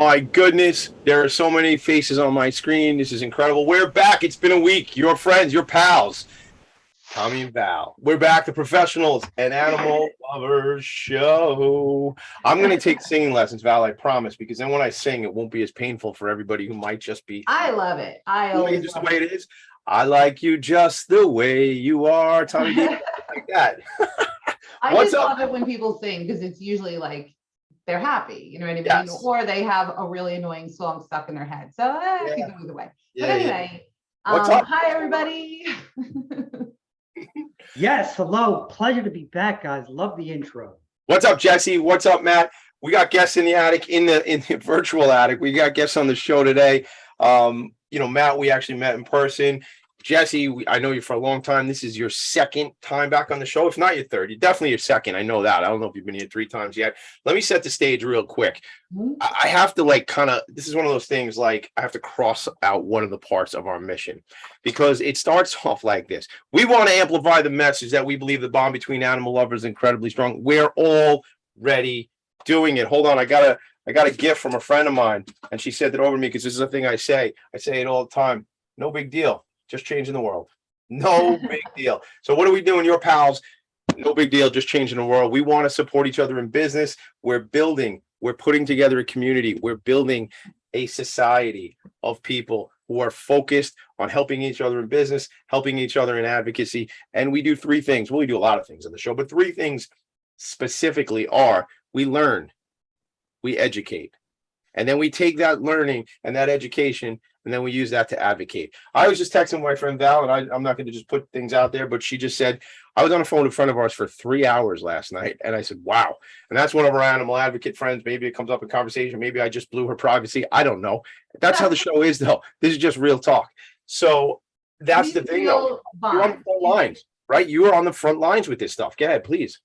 my goodness, there are so many faces on my screen. This is incredible. We're back. It's been a week. Your friends, your pals, Tommy and Val. We're back, the professionals and animal lovers show. I'm going to take singing lessons, Val, I promise, because then when I sing, it won't be as painful for everybody who might just be. I love it. I always just the way it is. I like you just the way you are, Tommy D. Like that. I just love it when people sing because it's usually like they're happy, you know what I mean? Yes. Or they have a really annoying song stuck in their head. So it can go either way. Yeah, but anyway, what's up? Hi, everybody. Yes, hello. Pleasure to be back, guys. Love the intro. What's up, Jesse? What's up, Matt? We got guests in the attic, in the virtual attic. We got guests on the show today. Matt, we actually met in person. Jesse, I know you for a long time. This is your second time back on the show. If not your third, you're definitely your second. I know that. I don't know if you've been here 3 times yet. Let me set the stage real quick. I have to this is one of those things, I have to cross out one of the parts of our mission because it starts off like this. We want to amplify the message that we believe the bond between animal lovers is incredibly strong. We're already doing it. Hold on. I got a gift from a friend of mine, and she said that over to me because this is a thing I say it all the time. No big deal. Just changing the world. No big deal. So what are we doing? Your pals, no big deal. Just changing the world. We want to support each other in business. We're putting together a community. We're building a society of people who are focused on helping each other in business, helping each other in advocacy. And we do 3 things. Well, we do a lot of things on the show, but 3 things specifically are: we learn, we educate, and then we take that learning and that education, and then we use that to advocate. I was just texting my friend Val, and I'm not going to just put things out there, but she just said, I was on the phone with a friend of ours for 3 hours last night. And I said, wow. And that's one of our animal advocate friends. Maybe it comes up in conversation. Maybe I just blew her privacy. I don't know. That's how the show is, though. This is just real talk. So that's the thing, though. You're on the front lines, right? You are on the front lines with this stuff. Go ahead, please.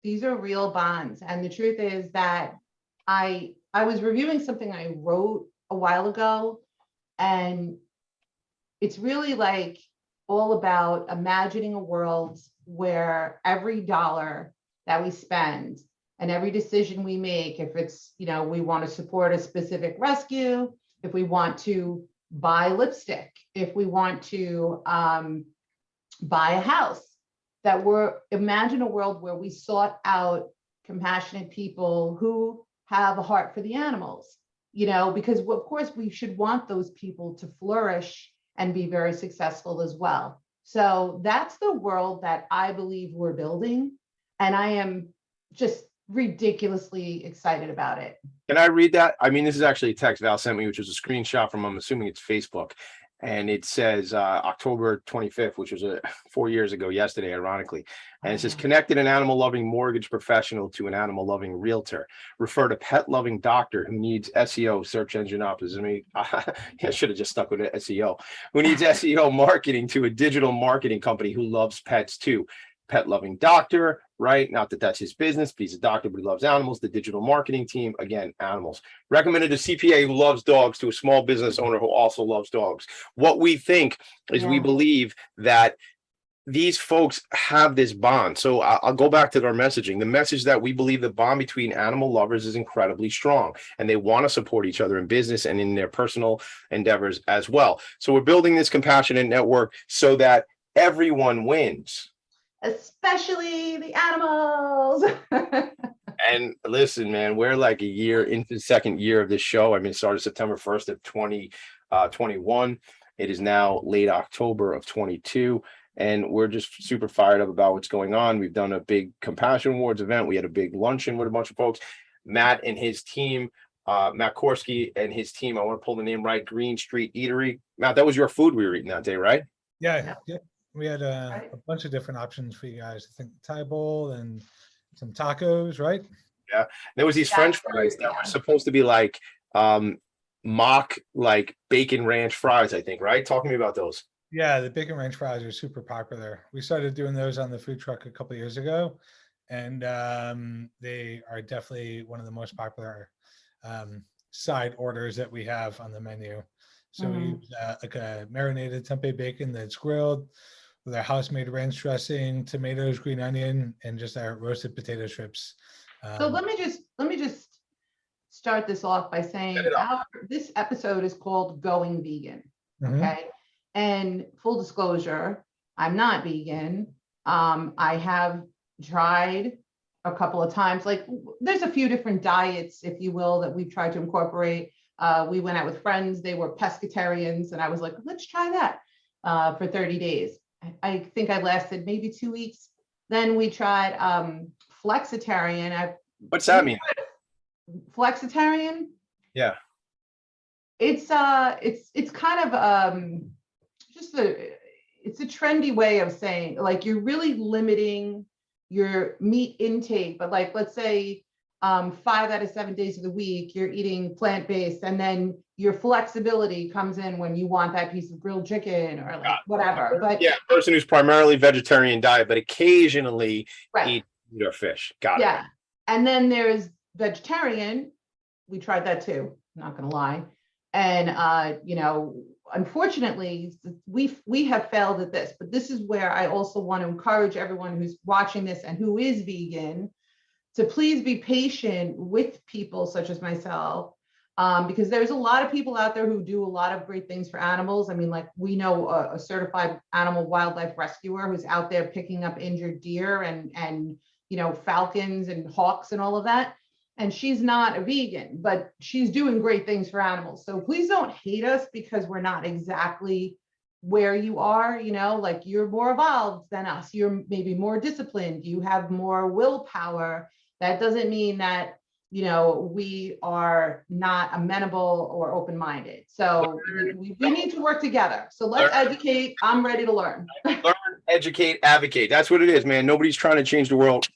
These are real bonds. And the truth is that I was reviewing something I wrote a while ago. And it's really all about imagining a world where every dollar that we spend and every decision we make, if it's, we want to support a specific rescue, if we want to buy lipstick, if we want to buy a house, that imagine a world where we sought out compassionate people who have a heart for the animals. Because of course we should want those people to flourish and be very successful as well. So that's the world that I believe we're building. And I am just ridiculously excited about it. Can I read that? I mean, this is actually a text Val sent me, which was a screenshot from, I'm assuming it's Facebook. And it says October 25th, which was 4 years ago yesterday, ironically. And it says, connected an animal-loving mortgage professional to an animal-loving realtor. Refer to pet-loving doctor who needs SEO, search engine optimization. I should have just stuck with it, SEO. Who needs SEO marketing to a digital marketing company who loves pets too. Pet-loving doctor, right? Not that that's his business, but he's a doctor, but he loves animals. The digital marketing team, again, animals. Recommended a CPA who loves dogs to a small business owner who also loves dogs. What we think is we believe that these folks have this bond. So I'll go back to our messaging. The message that we believe the bond between animal lovers is incredibly strong, and they want to support each other in business and in their personal endeavors as well. So we're building this compassionate network so that everyone wins. Especially the animals. And listen, man, we're like a year into the second year of this show. I mean, it started September 1st of 2021. It is now late October of 22. And we're just super fired up about what's going on. We've done a big Compassion Awards event. We had a big luncheon with a bunch of folks. Matt and his team, Matt Korsky and his team, I want to pull the name right, Green Street Eatery. Matt, that was your food we were eating that day, right? Yeah. We had a bunch of different options for you guys. I think Thai bowl and some tacos, right? Yeah. There was these French fries that were supposed to be mock bacon ranch fries, I think, right? Talk to me about those. Yeah, the bacon ranch fries are super popular. We started doing those on the food truck a couple of years ago, and they are definitely one of the most popular side orders that we have on the menu. So we use a marinated tempeh bacon that's grilled with our house-made ranch dressing, tomatoes, green onion, and just our roasted potato strips. So let me just start this off by saying Set it up. this episode is called Going Vegan. Mhm. Okay. And full disclosure, I'm not vegan. I have tried a couple of times. Like, there's a few different diets, if you will, that we've tried to incorporate. We went out with friends, they were pescatarians, and I was like, let's try that for 30 days. I think I lasted maybe 2 weeks. Then we tried flexitarian. What's that mean? Flexitarian? Yeah. It's kind of just it's a trendy way of saying, like, you're really limiting your meat intake, but like, let's say 5 out of 7 days of the week you're eating plant-based, and then your flexibility comes in when you want that piece of grilled chicken or like whatever. But Yeah, person who's primarily vegetarian diet, but occasionally right. eat meat or fish. Got it. Yeah. And then there's vegetarian. We tried that too, not gonna lie. And you know, unfortunately, we have failed at this, but this is where I also want to encourage everyone who's watching this and who is vegan to please be patient with people such as myself, because there's a lot of people out there who do a lot of great things for animals. I mean, like, we know a certified animal wildlife rescuer who's out there picking up injured deer and you know, falcons and hawks and all of that. And she's not a vegan, but she's doing great things for animals. So please don't hate us because we're not exactly where you are. You know, like, you're more evolved than us. You're maybe more disciplined. You have more willpower. That doesn't mean that, you know, we are not amenable or open-minded. So we need to work together. So let's educate. I'm ready to learn. Learn, educate, advocate. That's what it is, man. Nobody's trying to change the world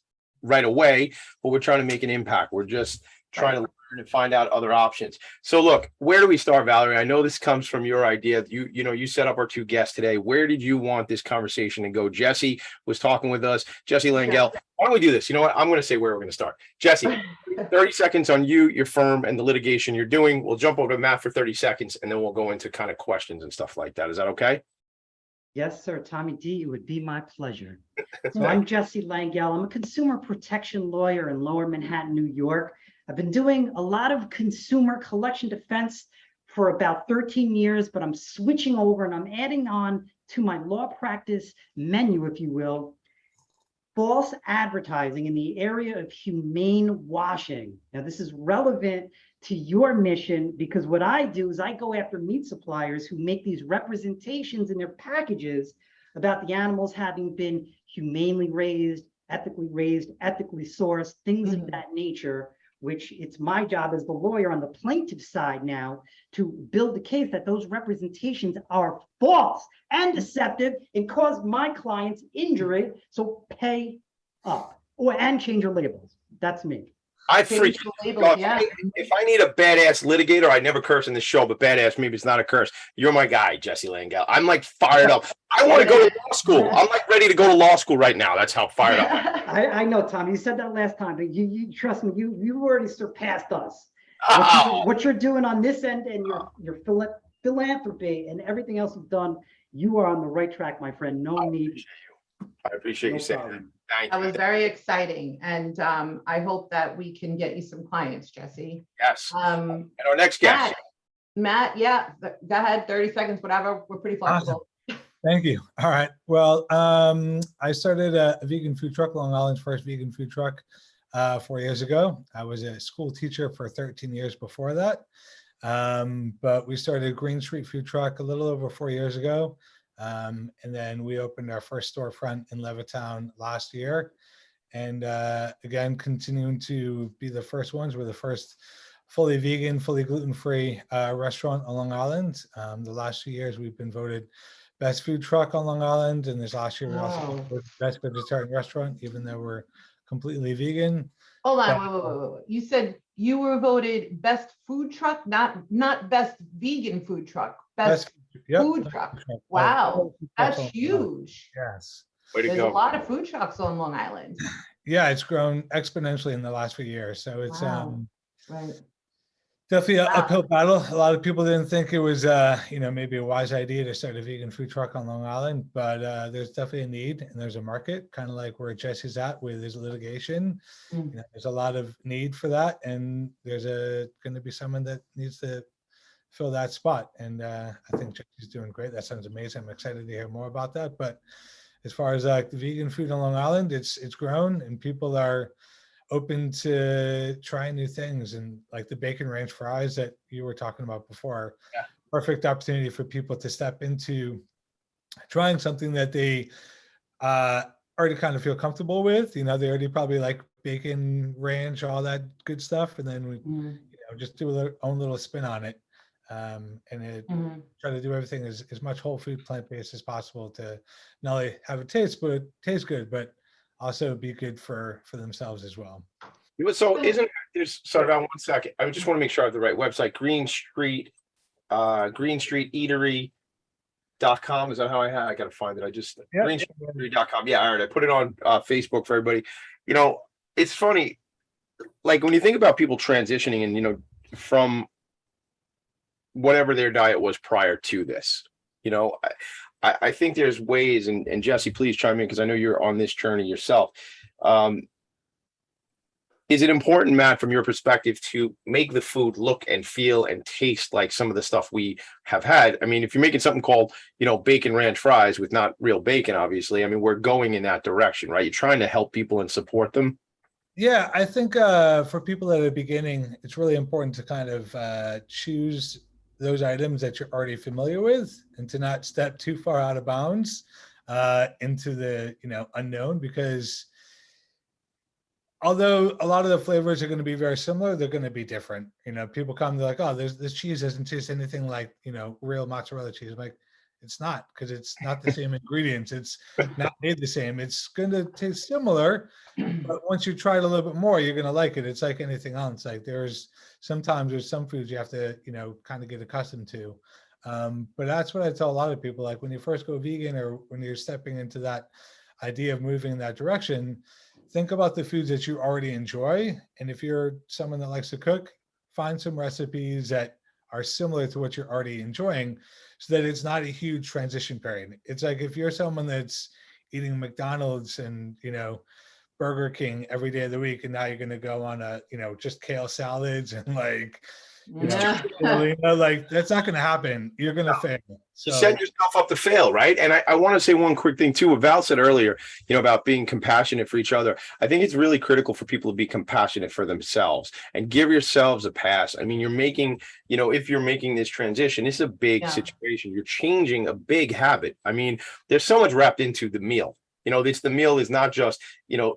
right away, but we're trying to make an impact. We're just trying to learn and find out other options. So look, where do we start, Valerie? I know this comes from your idea. You know, you set up our 2 guests today. Where did you want this conversation to go? Jesse was talking with us, Jesse Langel. Why don't we do this? You know what? I'm going to say where we're going to start. Jesse, 30 seconds on you, your firm, and the litigation you're doing. We'll jump over to Matt for 30 seconds, and then we'll go into kind of questions and stuff like that. Is that okay? Yes, sir. Tommy D, it would be my pleasure. So I'm Jesse Langel. I'm a consumer protection lawyer in Lower Manhattan, New York. I've been doing a lot of consumer collection defense for about 13 years, but I'm switching over and I'm adding on to my law practice menu, if you will, false advertising in the area of humane washing. Now, this is relevant to your mission because what I do is I go after meat suppliers who make these representations in their packages about the animals having been humanely raised, ethically sourced, things of that nature, which it's my job as the lawyer on the plaintiff side now to build the case that those representations are false and deceptive and cause my clients injury. So pay up and change your labels. That's me. I freak. Labels, yeah. If I need a badass litigator, I never curse in this show, but badass, maybe it's not a curse. You're my guy, Jesse Langel. I'm like fired up. I want to go to law school. I'm like ready to go to law school right now. That's how fired up I am. I know, Tom. You said that last time, but you trust me. You already surpassed us. What you're doing on this end and your philanthropy and everything else you've done, you are on the right track, my friend. No need. I appreciate you saying that. Thank That you. was very exciting. And I hope that we can get you some clients, Jesse. Yes. And our next guest. Matt, yeah, go ahead, 30 seconds, whatever. We're pretty flexible. Awesome. Thank you. All right. Well, I started a vegan food truck, Long Island's first vegan food truck 4 years ago. I was a school teacher for 13 years before that. But we started Green Street Food Truck a little over 4 years ago. And then we opened our first storefront in Levittown last year. And again, continuing to be the first ones. We're the first fully vegan, fully gluten-free restaurant on Long Island. The last few years, we've been voted best food truck on Long Island. And this last year, we also voted best vegetarian restaurant, even though we're completely vegan. Hold on, wait. You said you were voted best food truck, not best vegan food truck, best food truck. Wow, that's huge. Yes. Way to There's go. a lot of food trucks on Long Island. Yeah, it's grown exponentially in the last few years. So it's Wow. Right. Definitely an Wow. uphill battle. A lot of people didn't think it was, maybe a wise idea to start a vegan food truck on Long Island, but there's definitely a need and there's a market, kind of like where Jesse's at with his litigation. Mm. There's a lot of need for that, and there's going to be someone that needs to fill that spot. And I think Jesse's doing great. That sounds amazing. I'm excited to hear more about that. But as far as like the vegan food on Long Island, it's grown, and people are open to trying new things, and like the bacon ranch fries that you were talking about before. Yeah. Perfect opportunity for people to step into trying something that they already kind of feel comfortable with. They already probably like bacon ranch, all that good stuff, and then we Mm. just do their own little spin on it, Mhm. try to do everything as much whole food plant-based as possible to not only have it taste good, but also be good for themselves as well. So isn't there's sorry about 1 second. I just want to make sure I have the right website. Green Street Eatery.com. Is that how I gotta find it? greenstreeteatery.com. Yeah, all right. I put it on Facebook for everybody. It's funny, like when you think about people transitioning and from whatever their diet was prior to this, I think there's ways, and Jesse, please chime in because I know you're on this journey yourself. Is it important, Matt, from your perspective, to make the food look and feel and taste like some of the stuff we have had? I mean, if you're making something called, bacon ranch fries with not real bacon, obviously, I mean, we're going in that direction, right? You're trying to help people and support them. Yeah, I think for people at the beginning, it's really important to kind of choose those items that you're already familiar with, and to not step too far out of bounds into the unknown, because although a lot of the flavors are going to be very similar, they're going to be different. People come, they're like, oh, this cheese doesn't taste anything like real mozzarella cheese. I'm like, it's not, because it's not the same ingredients. It's not made the same. It's going to taste similar, but once you try it a little bit more, you're going to like it. It's like anything else. Like sometimes there's some foods you have to, kind of get accustomed to. But that's what I tell a lot of people. Like when you first go vegan, or when you're stepping into that idea of moving in that direction, think about the foods that you already enjoy. And if you're someone that likes to cook, find some recipes that are similar to what you're already enjoying, so that it's not a huge transition period. It's like if you're someone that's eating McDonald's and, Burger King every day of the week, and now you're going to go on just kale salads and like, Yeah. like that's not going to happen. You're going to fail. So You set yourself up to fail, right? And I want to say one quick thing too. What Val said earlier, about being compassionate for each other. I think it's really critical for people to be compassionate for themselves and give yourselves a pass. I mean, you're making, if you're making this transition, it's a big situation. You're changing a big habit. I mean, there's so much wrapped into the meal. The meal is not just,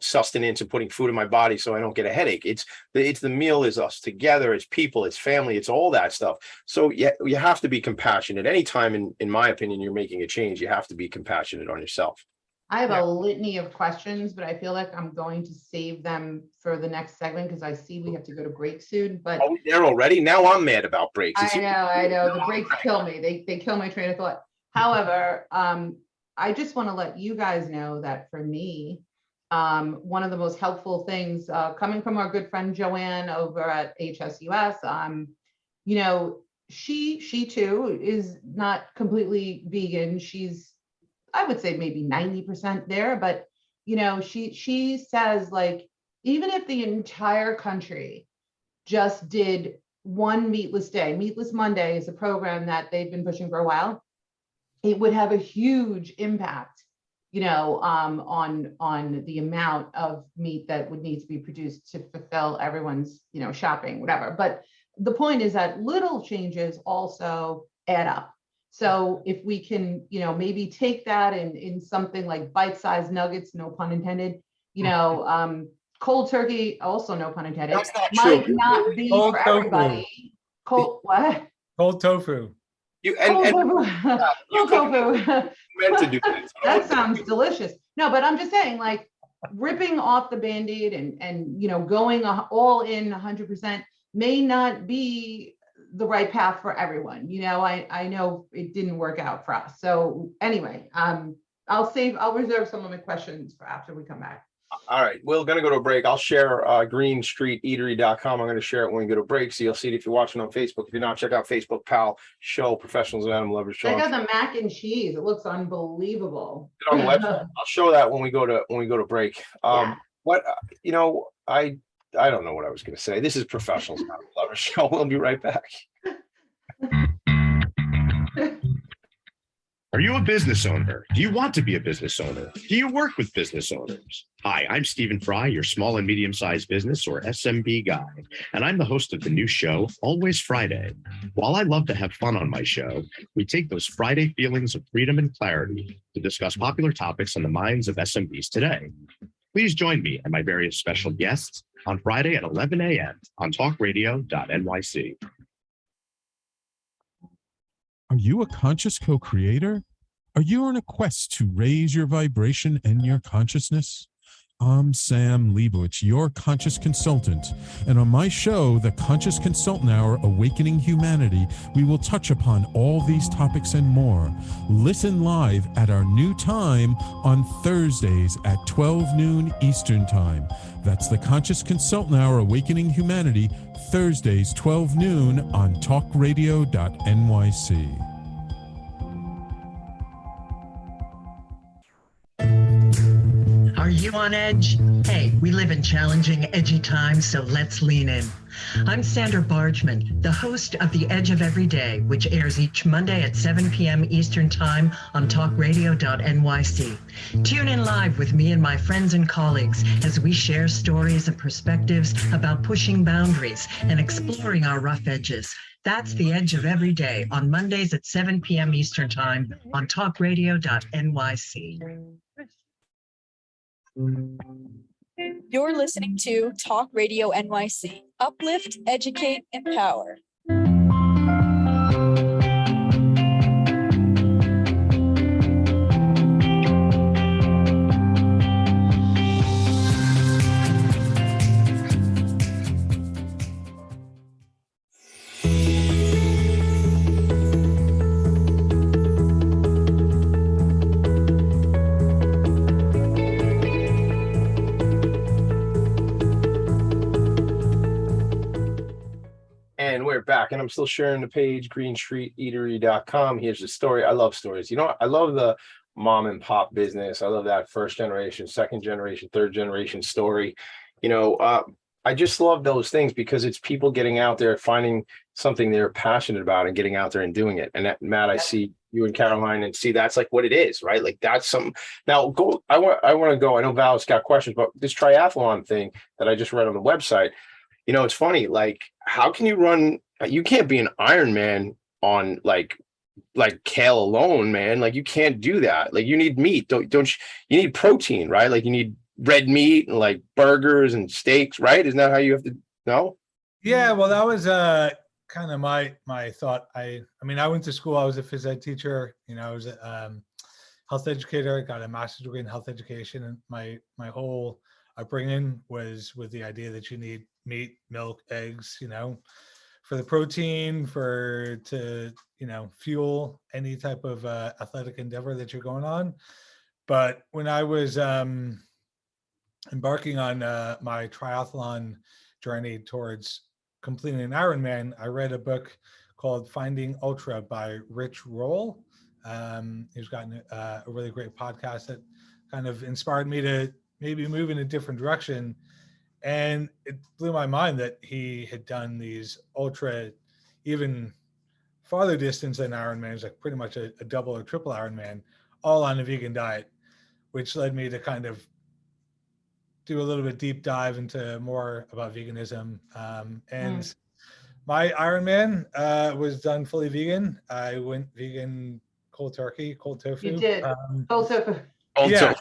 sustenance and putting food in my body so I don't get a headache. It's the meal is us together, it's people, it's family, it's all that stuff. So yeah, you have to be compassionate. Anytime, in my opinion, you're making a change, you have to be compassionate on yourself. I have a litany of questions, but I feel like I'm going to save them for the next segment because I see we have to go to break soon. But are we there already? Now I'm mad about breaks. I know. The breaks kill me. They kill my train of thought. However, I just want to let you guys know that for me, one of the most helpful things coming from our good friend Joanne over at HSUS, she too is not completely vegan. She's, I would say maybe 90% there, but she says, like, even if the entire country just did one meatless day, Meatless Monday is a program that they've been pushing for a while, it would have a huge impact, on the amount of meat that would need to be produced to fulfill everyone's, shopping, whatever. But the point is that little changes also add up. So if we can, maybe take that in something like bite-sized nuggets, no pun intended, cold turkey, also no pun intended, That's not might true. not be Cold for tofu. everybody. What? cold tofu. Cold tofu. Meant to do that. That sounds delicious. No, but I'm just saying, like, ripping off the Band-Aid and going all in 100% may not be the right path for everyone. I know it didn't work out for us. So anyway, I'll reserve some of my questions for after we come back. All right, we're gonna go to a break. I'll share greenstreeteatery.com. I'm gonna share it when we go to break, so you'll see it if you're watching on Facebook. If you're not, check out Facebook, P.A.L show, Professionals and Animal Lovers show. Check out the mac and cheese. It looks unbelievable. On the website. I'll show that when we go to break. Yeah. What I don't know what I was gonna say. This is Professionals and Animal Lovers show. We'll be right back. Are you a business owner? Do you want to be a business owner? Do you work with business owners? Hi, I'm Stephen Fry, your small and medium-sized business or SMB guy, and I'm the host of the new show, Always Friday. While I love to have fun on my show, we take those Friday feelings of freedom and clarity to discuss popular topics on the minds of SMBs today. Please join me and my various special guests on Friday at 11 a.m. on talkradio.nyc. Are you a conscious co-creator? Are you on a quest to raise your vibration and your consciousness? I'm Sam Leibowitz, your conscious consultant. And on my show, The Conscious Consultant Hour, Awakening Humanity, we will touch upon all these topics and more. Listen live at our new time on Thursdays at 12 noon Eastern Time. That's The Conscious Consultant Hour, Awakening Humanity, Thursdays, 12 noon on talkradio.nyc. Are you on edge? Hey, we live in challenging, edgy times, so let's lean in. I'm Sandra Bargman, the host of The Edge of Every Day, which airs each Monday at 7 p.m. Eastern Time on talkradio.nyc. Tune in live with me and my friends and colleagues as we share stories and perspectives about pushing boundaries and exploring our rough edges. That's The Edge of Every Day on Mondays at 7 p.m. Eastern Time on talkradio.nyc. You're listening to Talk Radio NYC. Uplift, educate, empower. And we're back, and I'm still sharing the page, greenstreeteatery.com. Here's the story. I love stories. You know, I love the mom and pop business. I love that first generation, second generation, third generation story. You know, I just love those things because it's people getting out there, finding something they're passionate about and getting out there and doing it. And that, Matt, I see you and Caroline and see that's like what it is, right? Like that's something. Now go, I want to go. I know Val's got questions, but this triathlon thing that I just read on the website, you know, it's funny, like how can you run, you can't be an Ironman on like kale alone, man. Like you can't do that. Like you need meat, don't you need protein, right? Like you need red meat and like burgers and steaks, right? Isn't that how you have to know? Yeah, well, that was kind of my thought. I mean, I went to school. I was a phys ed teacher. You know, I was a health educator. I got a master's degree in health education, and my whole upbringing was with the idea that you need meat, milk, eggs. You know, for the protein, to fuel any type of athletic endeavor that you're going on. But when I was embarking on my triathlon journey towards completing an Ironman, I read a book called Finding Ultra by Rich Roll. He's gotten a really great podcast that kind of inspired me to maybe move in a different direction. And it blew my mind that he had done these ultra, even farther distance than Ironman, like pretty much a double or triple Ironman, all on a vegan diet, which led me to kind of do a little bit deep dive into more about veganism. And my Ironman was done fully vegan. I went vegan cold turkey, cold tofu. You did. Cold tofu. Yeah.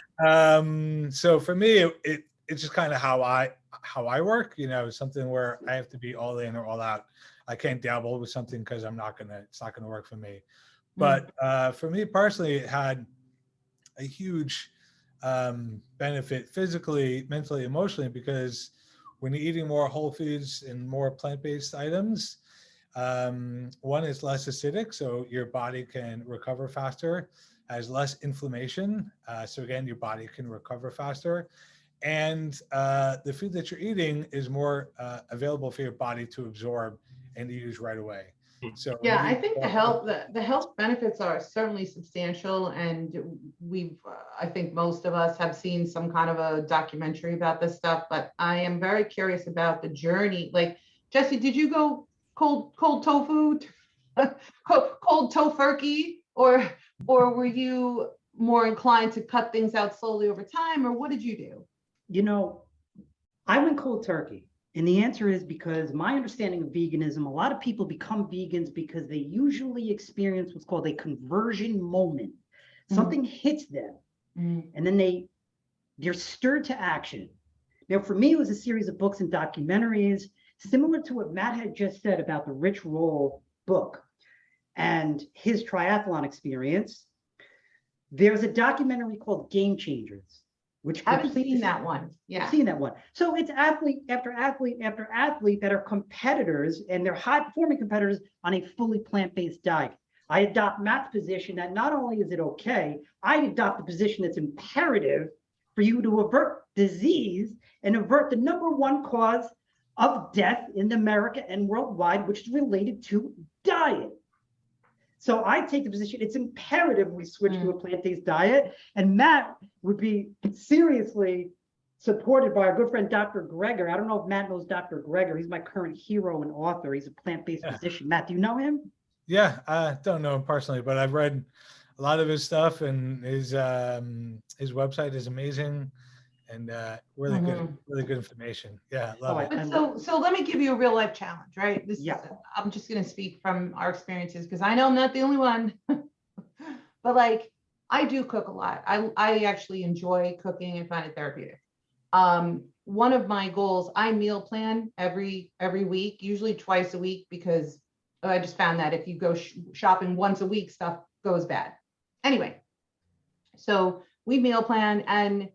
So for me, it's just kind of how I work. You know, something where I have to be all in or all out. I can't dabble with something because it's not gonna work for me. But for me personally, it had a huge benefit physically, mentally, emotionally, because when you're eating more whole foods and more plant-based items, one is less acidic, so your body can recover faster, has less inflammation. So again, your body can recover faster. and the food that you're eating is more available for your body to absorb and to use right away. So Yeah, when I you think the health benefits are certainly substantial, and we've I think most of us have seen some kind of a documentary about this stuff. But I am very curious about the journey. Like, Jesse, did you go cold tofu, cold tofurkey, or were you more inclined to cut things out slowly over time, or what did you do? You know, I went cold turkey. And the answer is because my understanding of veganism, a lot of people become vegans because they usually experience what's called a conversion moment. Something hits them, and then they're stirred to action. Now, for me, it was a series of books and documentaries, similar to what Matt had just said about the Rich Roll book and his triathlon experience. There's a documentary called Game Changers, which I haven't seen that one. Yeah. seen that one. So it's athlete after athlete after athlete that are competitors, and they're high performing competitors on a fully plant-based diet. I adopt Matt's position that not only is it okay, I adopt the position that's imperative for you to avert disease and avert the number one cause of death in America and worldwide, which is related to diet. So I take the position it's imperative we switch to a plant-based diet, and Matt would be seriously supported by our good friend, Dr. Greger. I don't know if Matt knows Dr. Greger. He's my current hero and author. He's a plant-based physician. Matt, do you know him? Yeah, I don't know him personally, but I've read a lot of his stuff, and his website is amazing, and really good information. Yeah, love it. But so let me give you a real life challenge, right? I'm just going to speak from our experiences because I know I'm not the only one. But like, I do cook a lot. I actually enjoy cooking and find it therapeutic. One of my goals, I meal plan every week, usually twice a week, because I just found that if you go shopping once a week, stuff goes bad. Anyway, so we meal plan, and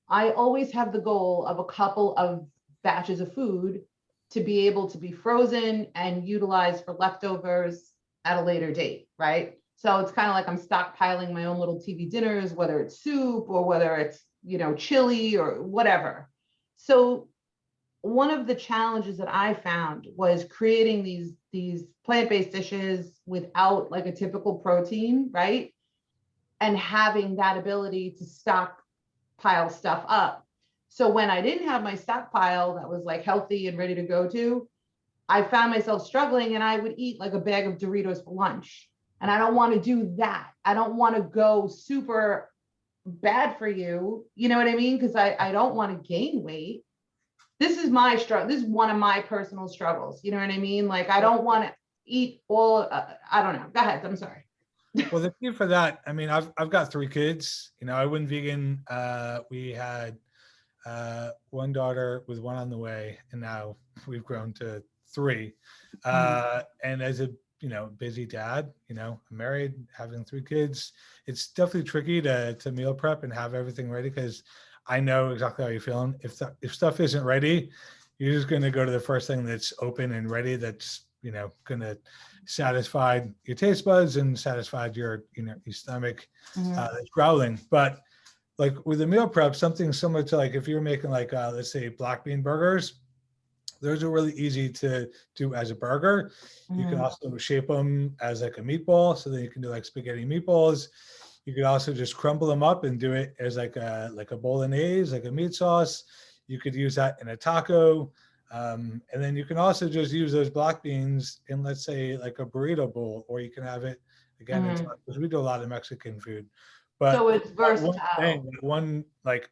I always have the goal of a couple of batches of food to be able to be frozen and utilized for leftovers at a later date, right? So it's kind of like I'm stockpiling my own little TV dinners, whether it's soup or whether it's, chili or whatever. So one of the challenges that I found was creating these plant-based dishes without like a typical protein, right? And having that ability to stockpile stuff up. So when I didn't have my stockpile that was like healthy and ready to go to, I found myself struggling, and I would eat like a bag of Doritos for lunch. And I don't want to do that. I don't want to go super bad for you. You know what I mean? Because I don't want to gain weight. This is my struggle. This is one of my personal struggles. You know what I mean? Like, I don't want to eat all, I don't know. Go ahead. I'm sorry. Well, the key for that, I mean, I've got 3 kids. I went vegan. We had one daughter with 1 on the way, and now we've grown to 3. And as a busy dad, I'm married, having 3 kids. It's definitely tricky to meal prep and have everything ready, because I know exactly how you're feeling. If stuff isn't ready, you're just going to go to the first thing that's open and ready. That's going to satisfy your taste buds and satisfy your your stomach that's growling. But like with the meal prep, something similar to like if you're making like let's say black bean burgers, those are really easy to do as a burger. You can also shape them as like a meatball, so then you can do like spaghetti meatballs. You could also just crumble them up and do it as like a bolognese, like a meat sauce. You could use that in a taco. And then you can also just use those black beans in, let's say, like a burrito bowl, or you can have it again in tacos. We do a lot of Mexican food. But So it's versatile. One like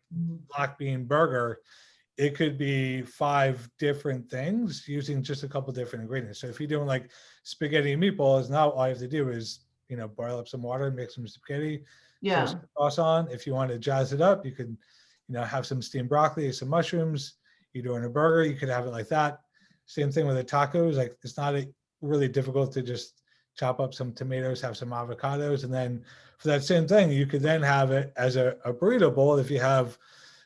black bean burger, it could be 5 different things using just a couple different ingredients. So if you're doing like spaghetti and meatballs, now all you have to do is boil up some water, make some spaghetti, throw some sauce on. If you want to jazz it up, you could have some steamed broccoli, some mushrooms. You're doing a burger, you could have it like that. Same thing with the tacos. Like, it's not really difficult to just chop up some tomatoes, have some avocados, and then for that same thing, you could then have it as a burrito bowl. If you have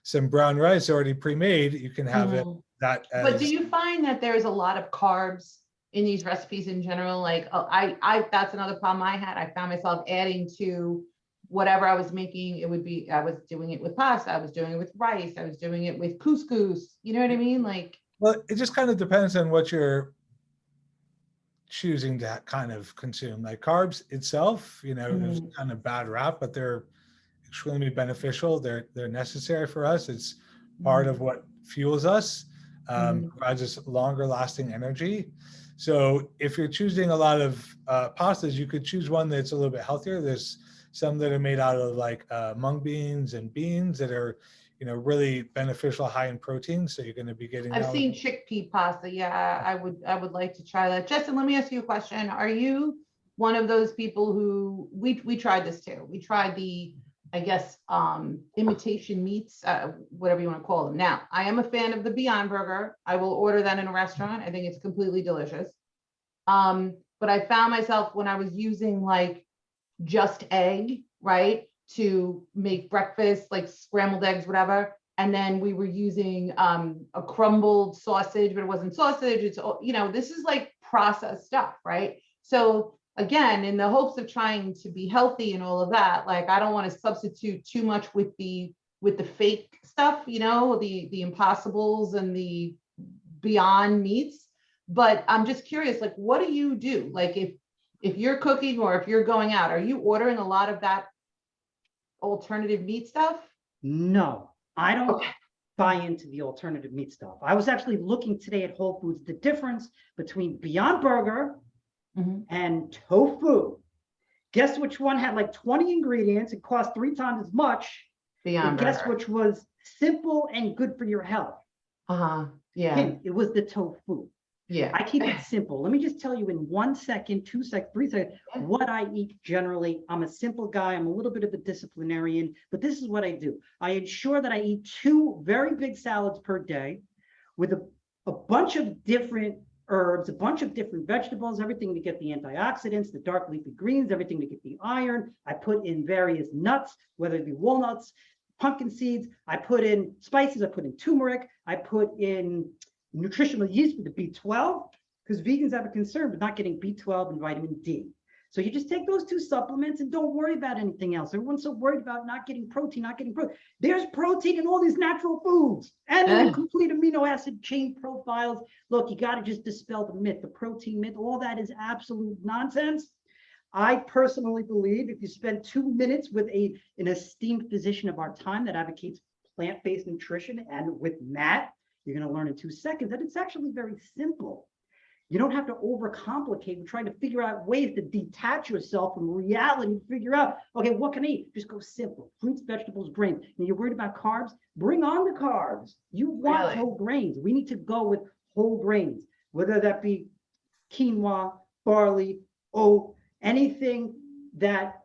some brown rice already pre-made, you can have it that as. But do you find that there's a lot of carbs in these recipes in general? Like, I that's another problem I had. I found myself adding to whatever I was making, I was doing it with pasta, I was doing it with rice, I was doing it with couscous. You know what I mean? Like, Well, it just kind of depends on what you're choosing to kind of consume. Like carbs itself, is kind of bad rap, but they're extremely beneficial. They're necessary for us. It's part of what fuels us, provides us longer lasting energy. So if you're choosing a lot of pastas, you could choose one that's a little bit healthier. There's some that are made out of like mung beans and beans that are, really beneficial, high in protein. So you're going to be getting. I've seen chickpea pasta. Yeah, I would like to try that. Justin, let me ask you a question. Are you one of those people who we tried this too? We tried the, I guess, imitation meats, whatever you want to call them. Now, I am a fan of the Beyond Burger. I will order that in a restaurant. I think it's completely delicious. But I found myself when I was using like just egg, right, to make breakfast, like scrambled eggs, whatever. And then we were using a crumbled sausage, but it wasn't sausage. It's, this is like processed stuff, right? So again, in the hopes of trying to be healthy and all of that, like I don't want to substitute too much with the fake stuff, the Impossibles and the Beyond meats. But I'm just curious, like, what do you do? Like if you're cooking or if you're going out, are you ordering a lot of that alternative meat stuff? No, I don't buy into the alternative meat stuff. I was actually looking today at Whole Foods, the difference between Beyond Burger and tofu. Guess which one had like 20 ingredients? It cost 3 times as much. Beyond Burger. Guess Burger. which was simple and good for your health? Yeah. It was the tofu. Yeah. I keep it simple. Let me just tell you in 1 second, 2 seconds, 3 seconds, what I eat generally. I'm a simple guy. I'm a little bit of a disciplinarian, but this is what I do. I ensure that I eat 2 very big salads per day with a bunch of different herbs, a bunch of different vegetables, everything to get the antioxidants, the dark leafy greens, everything to get the iron. I put in various nuts, whether it be walnuts, pumpkin seeds. I put in spices. I put in turmeric. I put in nutritional yeast with the B12, because vegans have a concern with not getting B12 and vitamin D. So you just take those 2 supplements and don't worry about anything else. Everyone's so worried about not getting protein. There's protein in all these natural foods and complete amino acid chain profiles. Look, you got to just dispel the myth, the protein myth. All that is absolute nonsense. I personally believe if you spend 2 minutes with an esteemed physician of our time that advocates plant-based nutrition, and with Matt, you're going to learn in 2 seconds that it's actually very simple. You don't have to overcomplicate and trying to figure out ways to detach yourself from reality and figure out, okay, what can I eat? Just go simple. Fruits, vegetables, grains. And you're worried about carbs? Bring on the carbs. You want whole grains. We need to go with whole grains, whether that be quinoa, barley, oat, anything that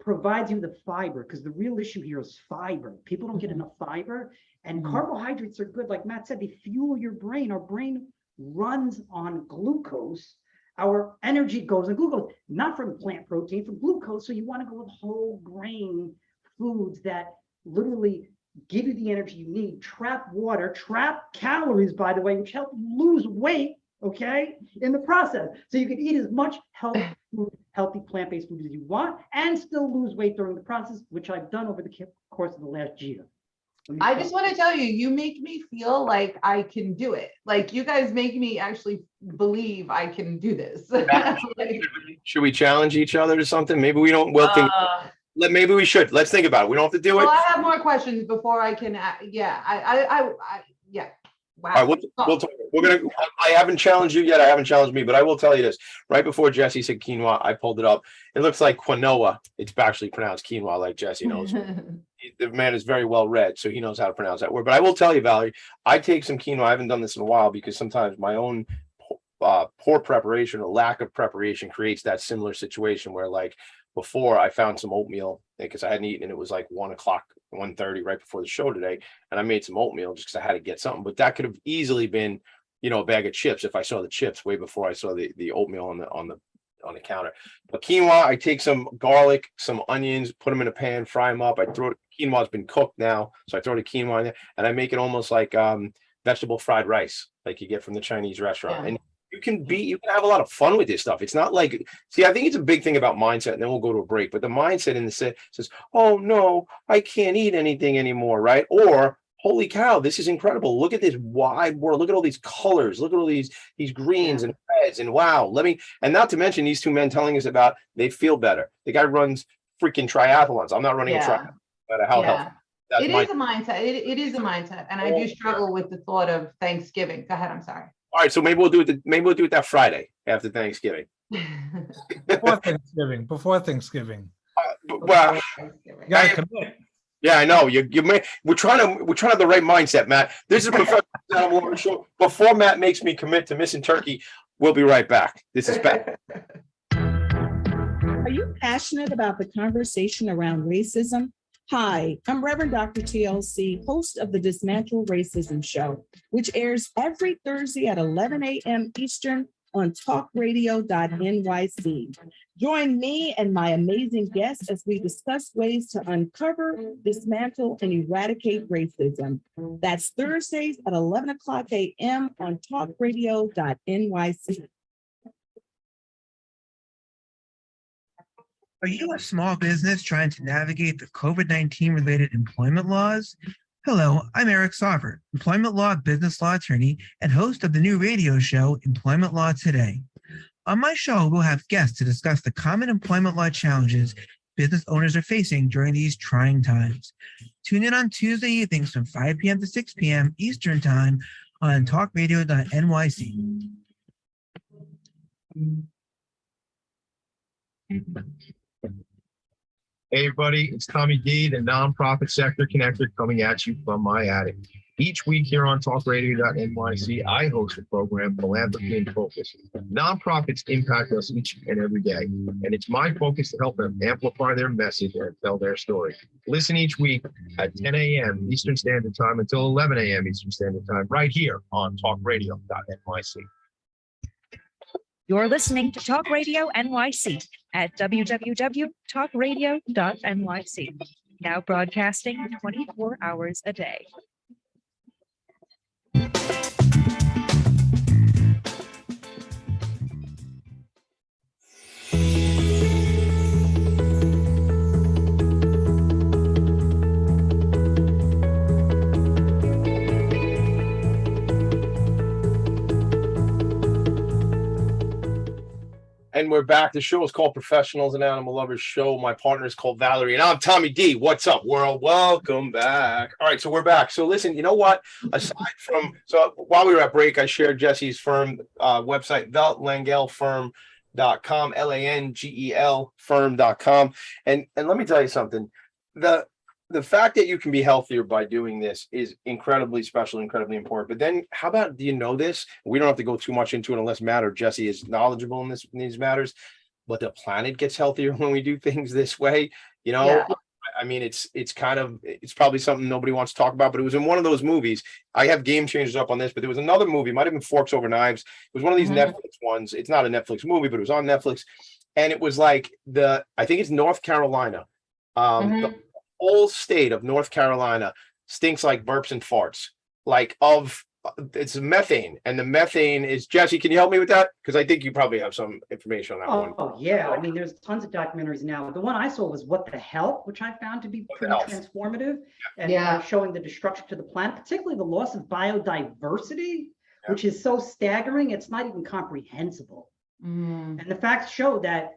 provides you the fiber, because the real issue here is fiber. People don't get enough fiber, and carbohydrates are good. Like Matt said, they fuel your brain. Our brain runs on glucose. Our energy goes on glucose, not from plant protein, from glucose. So you want to go with whole grain foods that literally give you the energy you need, trap water, trap calories, by the way, which help you lose weight, okay, in the process. So you can eat as much healthy plant-based food as you want and still lose weight during the process, which I've done over the course of the last year. I just want to tell you, you make me feel like I can do it. Like you guys make me actually believe I can do this. Should we challenge each other to something? Maybe we don't. Maybe we should. Let's think about it. We don't have to do it. Well, I have more questions before I can. Yeah. Wow. All right, we'll talk. I haven't challenged you yet. I haven't challenged me, but I will tell you this. Right before Jesse said quinoa, I pulled it up. It looks like quinoa. It's actually pronounced quinoa, like Jesse knows. The man is very well read, so he knows how to pronounce that word. But I will tell you, Valerie, I take some quinoa. I haven't done this in a while because sometimes my own poor preparation or lack of preparation creates that similar situation where, like, before I found some oatmeal because I hadn't eaten and it was like 1:30 right before the show today, and I made some oatmeal just because I had to get something. But that could have easily been, a bag of chips if I saw the chips way before I saw the oatmeal on the counter. But quinoa, I take some garlic, some onions, put them in a pan, fry them up. Quinoa's been cooked now, so I throw the quinoa in there, and I make it almost like vegetable fried rice, like you get from the Chinese restaurant. Yeah. you can have a lot of fun with this stuff. It's not like, see, I think it's a big thing about mindset, and then we'll go to a break. But the mindset in the set says, oh no, I can't eat anything anymore, right? Or holy cow, this is incredible. Look at this wide world. Look at all these colors. Look at all these greens and reds. And wow, and not to mention these two men telling us about they feel better. The guy runs freaking triathlons. I'm not running a triathlon, no matter how healthy. It is a mindset. It is a mindset. And I do struggle with the thought of Thanksgiving. Go ahead, I'm sorry. All right, so maybe we'll do it that Friday after Thanksgiving. Before Thanksgiving. Well, you gotta commit. Yeah, I know. We're trying to have the right mindset, Matt. This is a professional animal lover show. Before Matt makes me commit to missing turkey, we'll be right back. This is Pat. Are you passionate about the conversation around racism? Hi, I'm Reverend Dr. TLC, host of the Dismantle Racism Show, which airs every Thursday at 11 a.m. Eastern on talkradio.nyc. Join me and my amazing guests as we discuss ways to uncover, dismantle, and eradicate racism. That's Thursdays at 11 o'clock a.m. on talkradio.nyc. Are you a small business trying to navigate the COVID-19 related employment laws? Hello, I'm Eric Sauvert, employment law, business law attorney, and host of the new radio show, Employment Law Today. On my show, we'll have guests to discuss the common employment law challenges business owners are facing during these trying times. Tune in on Tuesday evenings from 5 p.m. to 6 p.m. Eastern Time on talkradio.nyc. Hey everybody, it's Tommy D, the nonprofit sector connector, coming at you from my attic. Each week here on talkradio.nyc, I host a program, Philanthropy in Focus. Nonprofits impact us each and every day, and it's my focus to help them amplify their message and tell their story. Listen each week at 10 a.m. Eastern Standard Time until 11 a.m. Eastern Standard Time, right here on talkradio.nyc. You're listening to Talk Radio NYC at www.talkradio.nyc. Now broadcasting 24 hours a day. And we're back. The show is called Professionals and Animal Lovers Show. My partner is called Valerie, and I'm Tommy D. What's up, world? Welcome back. All right, so we're back. So listen, you know what? Aside from, so while we were at break, I shared Jesse's firm website, thelangelfirm.com, LANGEL firm.com. And let me tell you something. The fact that you can be healthier by doing this is incredibly special, incredibly important. But then how about, do you know this? We don't have to go too much into it unless Matt or Jesse is knowledgeable in these matters, but the planet gets healthier when we do things this way. You know, yeah. I mean, it's probably something nobody wants to talk about, but it was in one of those movies. I have game changers up on this, but there was another movie, it might have been Forks Over Knives. It was one of these Netflix ones. It's not a Netflix movie, but it was on Netflix. And it was like I think it's North Carolina. The whole state of North Carolina stinks like burps and farts, it's methane, and the methane is, Jesse, can you help me with that? Because I think you probably have some information on that one. Oh yeah, I mean, there's tons of documentaries now. The one I saw was What the Health, which I found to be pretty transformative and showing the destruction to the planet, particularly the loss of biodiversity, which is so staggering, it's not even comprehensible. And the facts show that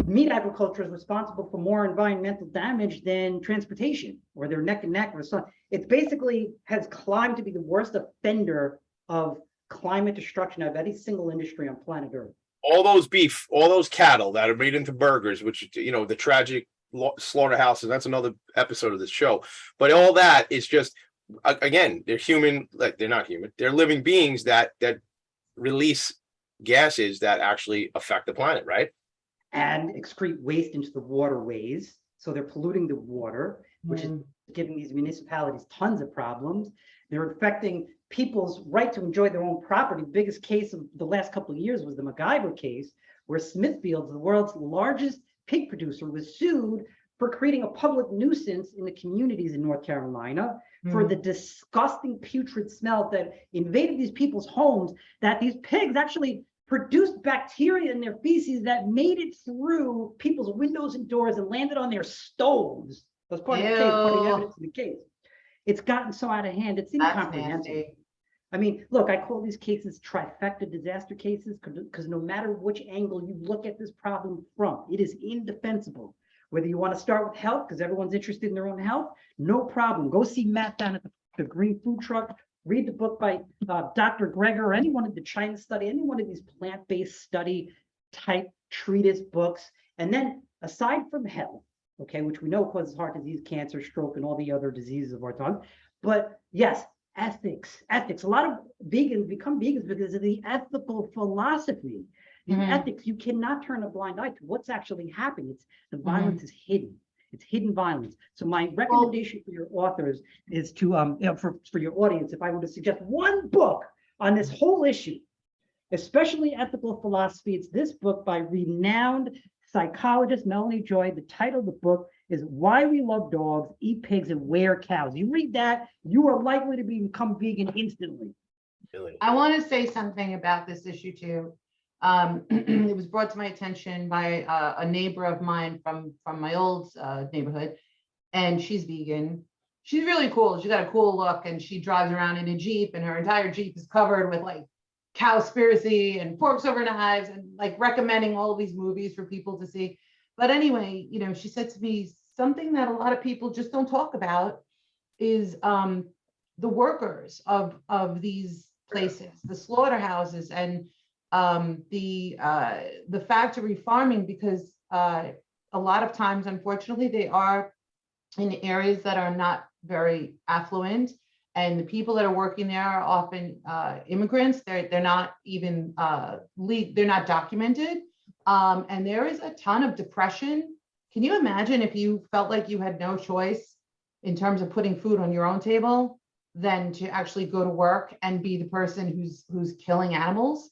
meat agriculture is responsible for more environmental damage than transportation, or they're neck and neck, or so. It basically has climbed to be the worst offender of climate destruction of any single industry on planet Earth. All those beef, all those cattle that are made into burgers, which, you know, the tragic slaughterhouses, that's another episode of this show. But all that is just, again, they're human, like they're not human, they're living beings that release gases that actually affect the planet, right? And excrete waste into the waterways. So they're polluting the water, which is giving these municipalities tons of problems. They're affecting people's right to enjoy their own property. The biggest case of the last couple of years was the MacGyver case, where Smithfield, the world's largest pig producer, was sued for creating a public nuisance in the communities in North Carolina, for the disgusting putrid smell that invaded these people's homes, that these pigs actually produced bacteria in their feces that made it through people's windows and doors and landed on their stoves. That's part of the case, part of the evidence in the case. It's gotten so out of hand, it's incomprehensible. I mean, look, I call these cases trifecta disaster cases because no matter which angle you look at this problem from, it is indefensible. Whether you want to start with health, because everyone's interested in their own health, no problem. Go see Matt down at the Green Food Truck. Read the book by Dr. Greger, or any one of the China study, any one of these plant-based study type treatise books. And then aside from health, okay, which we know causes heart disease, cancer, stroke, and all the other diseases of our time. But yes, ethics. A lot of vegans become vegans because of the ethical philosophy. The ethics, you cannot turn a blind eye to what's actually happening. It's the violence is hidden. It's hidden violence. So my recommendation for your authors is to, for your audience, if I were to suggest one book on this whole issue, especially ethical philosophy, it's this book by renowned psychologist Melanie Joy. The title of the book is Why We Love Dogs, Eat Pigs, and Wear Cows. You read that, you are likely to become vegan instantly. I want to say something about this issue too. It was brought to my attention by a neighbor of mine from my old neighborhood, and she's vegan. She's really cool. She's got a cool look, and she drives around in a Jeep, and her entire Jeep is covered with like Cowspiracy and Forks Over Knives, and like recommending all of these movies for people to see. But anyway, you know, she said to me something that a lot of people just don't talk about is the workers of these places, the slaughterhouses, and the factory farming, because a lot of times, unfortunately, they are in areas that are not very affluent, and the people that are working there are often immigrants. They're not even they're not documented, and there is a ton of depression. Can you imagine if you felt like you had no choice in terms of putting food on your own table than to actually go to work and be the person who's killing animals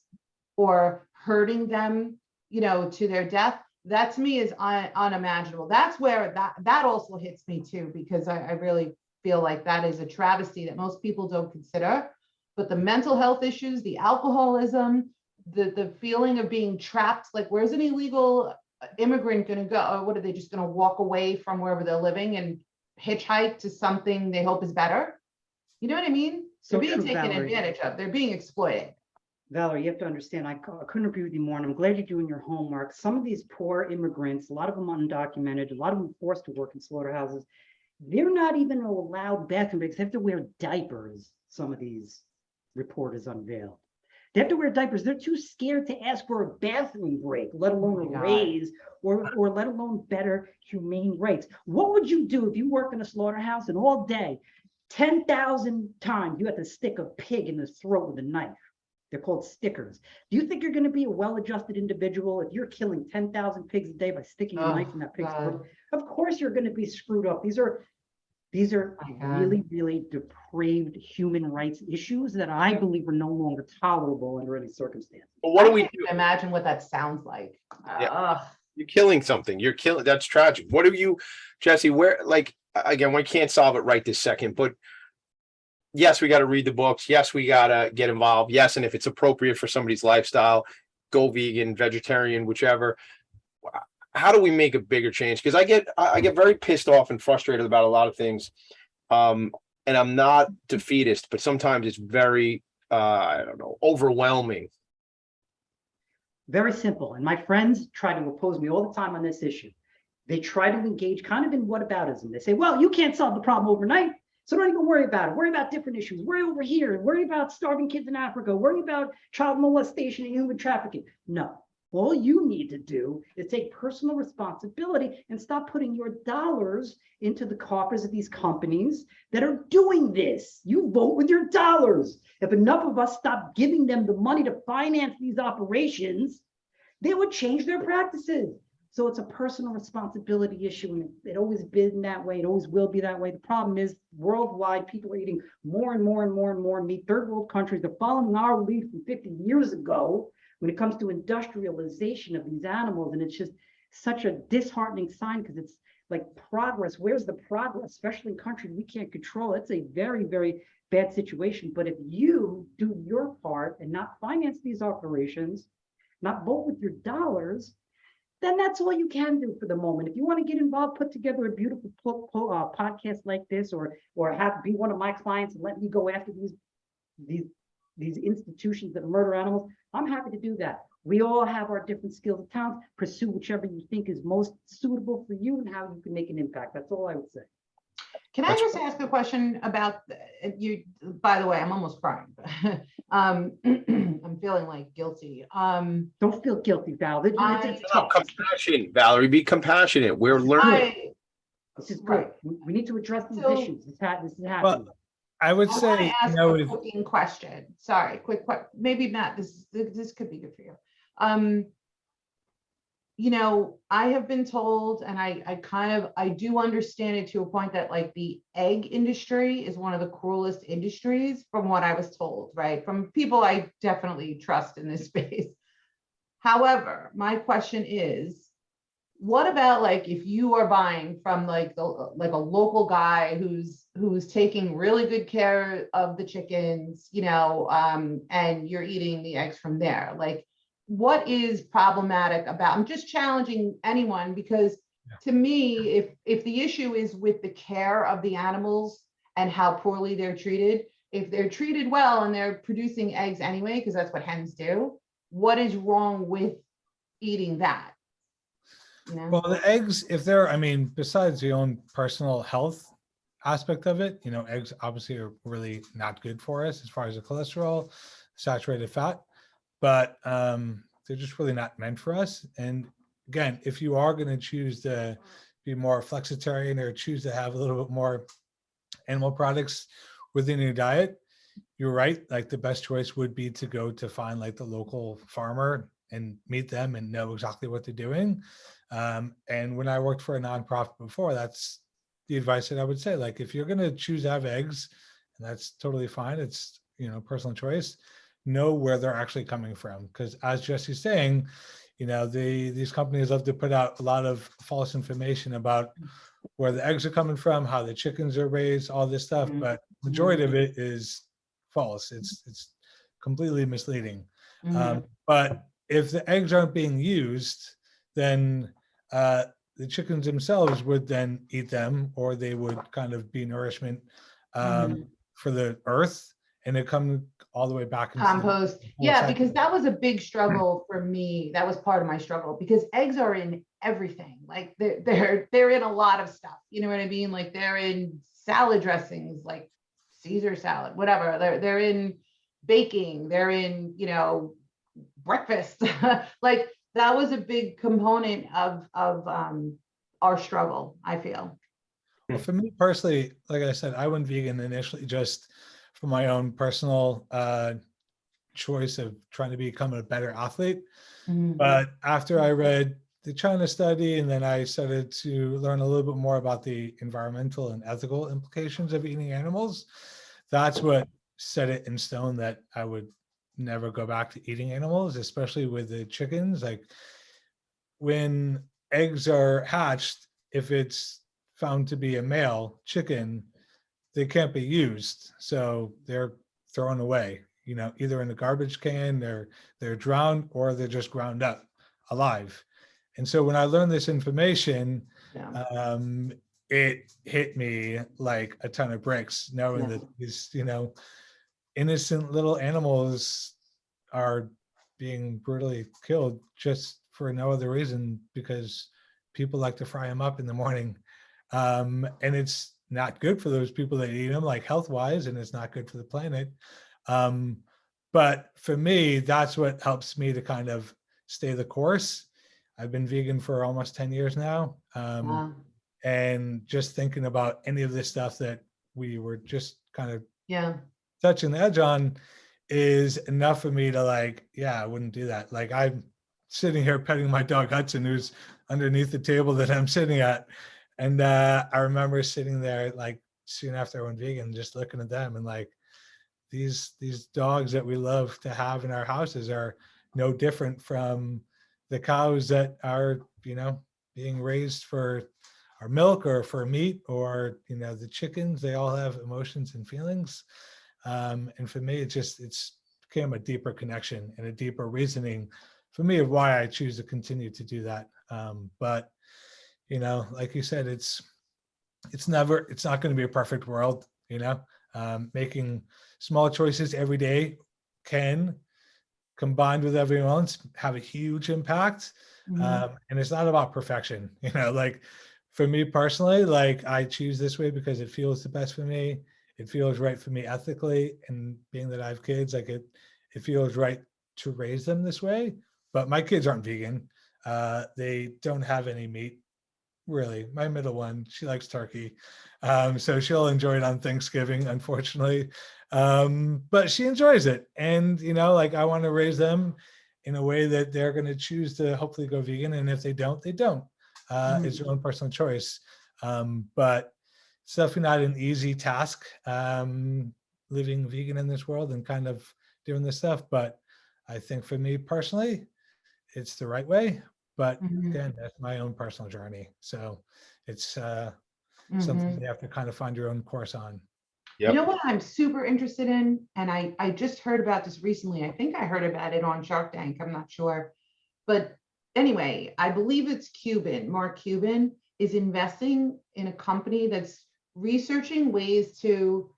or hurting them, you know, to their death? That to me is unimaginable. That's where that also hits me too, because I really feel like that is a travesty that most people don't consider. But the mental health issues, the alcoholism, the feeling of being trapped, like where's an illegal immigrant going to go? Or what are they just going to walk away from wherever they're living and hitchhike to something they hope is better? You know what I mean? They're being taken advantage of. They're being exploited. Valerie, you have to understand, I couldn't agree with you more, and I'm glad you're doing your homework. Some of these poor immigrants, a lot of them undocumented, a lot of them forced to work in slaughterhouses, they're not even allowed bathroom breaks. They have to wear diapers, some of these reporters unveiled. They have to wear diapers. They're too scared to ask for a bathroom break, let alone a raise, or let alone better humane rights. What would you do if you work in a slaughterhouse and all day, 10,000 times you have to stick a pig in the throat with a knife? They're called stickers. Do you think you're going to be a well-adjusted individual if you're killing 10,000 pigs a day by sticking a knife in that pig's throat? Of course you're going to be screwed up. These are really, really depraved human rights issues that I believe are no longer tolerable under any circumstance. But what do we do? Imagine what that sounds like. You're killing something. You're killing. That's tragic. What do you, Jesse? Where, like, again, we can't solve it right this second, but yes, we got to read the books. Yes, we got to get involved. Yes, and if it's appropriate for somebody's lifestyle, go vegan, vegetarian, whichever. How do we make a bigger change? Because I get very pissed off and frustrated about a lot of things, and I'm not defeatist, but sometimes it's very, I don't know, overwhelming. Very simple. And my friends try to oppose me all the time on this issue. They try to engage kind of in whataboutism. They say, well, you can't solve the problem overnight, so don't even worry about it. Worry about different issues. Worry over here. Worry about starving kids in Africa. Worry about child molestation and human trafficking. No. All you need to do is take personal responsibility and stop putting your dollars into the coffers of these companies that are doing this. You vote with your dollars. If enough of us stop giving them the money to finance these operations, they would change their practices. So it's a personal responsibility issue, and it always been that way. It always will be that way. The problem is worldwide, people are eating more and more and more and more meat. Third world countries are following our lead from 50 years ago when it comes to industrialization of these animals. And it's just such a disheartening sign, because it's like progress. Where's the progress? Especially in countries we can't control. It's a very, very bad situation. But if you do your part and not finance these operations, not vote with your dollars, then that's all you can do for the moment. If you want to get involved, put together a beautiful podcast like this, or be one of my clients and let me go after these institutions that murder animals, I'm happy to do that. We all have our different skills and talents. Pursue whichever you think is most suitable for you and how you can make an impact. That's all I would say. Can I just ask a question about you? By the way, I'm almost crying. I'm feeling like guilty. Don't feel guilty, Val. Compassion, Valerie. Be compassionate. We're learning. This is good. We need to address these issues. This is happening. Well, I would say, ask a cooking question. Sorry, quick question. Maybe Matt, this could be good for you. You know, I have been told, and I do understand it to a point, that like the egg industry is one of the cruelest industries, from what I was told, right? From people I definitely trust in this space. However, my question is, what about like if you are buying from like a local guy who's taking really good care of the chickens, you know, and you're eating the eggs from there? Like, what is problematic about? I'm just challenging anyone, because to me, if the issue is with the care of the animals and how poorly they're treated, if they're treated well and they're producing eggs anyway, because that's what hens do, what is wrong with eating that? You know? Well, the eggs, if they're, I mean, besides the own personal health aspect of it, you know, eggs obviously are really not good for us as far as the cholesterol, saturated fat, but they're just really not meant for us. And again, if you are going to choose to be more flexitarian or choose to have a little bit more animal products within your diet, you're right. Like the best choice would be to go to find like the local farmer and meet them and know exactly what they're doing. And when I worked for a nonprofit before, that's the advice that I would say. Like, if you're going to choose to have eggs, and that's totally fine, it's, you know, personal choice, know where they're actually coming from. Because as Jesse's saying, you know, these companies love to put out a lot of false information about where the eggs are coming from, how the chickens are raised, all this stuff. But majority of it is false. It's completely misleading. But if the eggs aren't being used, then the chickens themselves would then eat them, or they would kind of be nourishment for the earth, and it comes all the way back into compost. Yeah, because that was a big struggle for me. That was part of my struggle, because eggs are in everything. Like they're in a lot of stuff. You know what I mean? Like they're in salad dressings, like Caesar salad, whatever. They're in baking. They're in, you know, breakfast. Like that was a big component of our struggle, I feel. Well, for me personally, like I said, I went vegan initially just for my own personal choice of trying to become a better athlete. But after I read the China study, and then I started to learn a little bit more about the environmental and ethical implications of eating animals, that's what set it in stone that I would never go back to eating animals, especially with the chickens. Like when eggs are hatched, if it's found to be a male chicken, they can't be used. So they're thrown away, you know, either in the garbage can, they're drowned, or they're just ground up alive. And so when I learned this information, it hit me like a ton of bricks, knowing that these, you know, innocent little animals are being brutally killed just for no other reason, because people like to fry them up in the morning. And it's not good for those people that eat them, like health wise, and it's not good for the planet. But for me, that's what helps me to kind of stay the course. I've been vegan for almost 10 years now. And just thinking about any of this stuff that we were just kind of touching the edge on is enough for me to like, I wouldn't do that. Like I'm sitting here petting my dog Hudson, who's underneath the table that I'm sitting at. And I remember sitting there like soon after I went vegan, just looking at them and like, these dogs that we love to have in our houses are no different from the cows that are, you know, being raised for our milk or for meat or, you know, the chickens, they all have emotions and feelings. And for me, it's became a deeper connection and a deeper reasoning for me of why I choose to continue to do that. But, you know, like you said, it's not going to be a perfect world, you know. Making small choices every day can, combined with everyone else, have a huge impact. And it's not about perfection, you know, like for me personally, like I choose this way because it feels the best for me. It feels right for me ethically, and being that I have kids, like it feels right to raise them this way. But my kids aren't vegan. They don't have any meat. Really, my middle one, she likes turkey, so she'll enjoy it on Thanksgiving, unfortunately, but she enjoys it. And you know, like I want to raise them in a way that they're going to choose to hopefully go vegan, and if they don't, they don't. It's your own personal choice, but it's definitely not an easy task, living vegan in this world and kind of doing this stuff. But I think for me personally, it's the right way. But again, that's my own personal journey. So it's something you have to kind of find your own course on. Yep. You know what I'm super interested in? And I just heard about this recently. I think I heard about it on Shark Tank. I'm not sure. But anyway, I believe it's Cuban. Mark Cuban is investing in a company that's researching ways to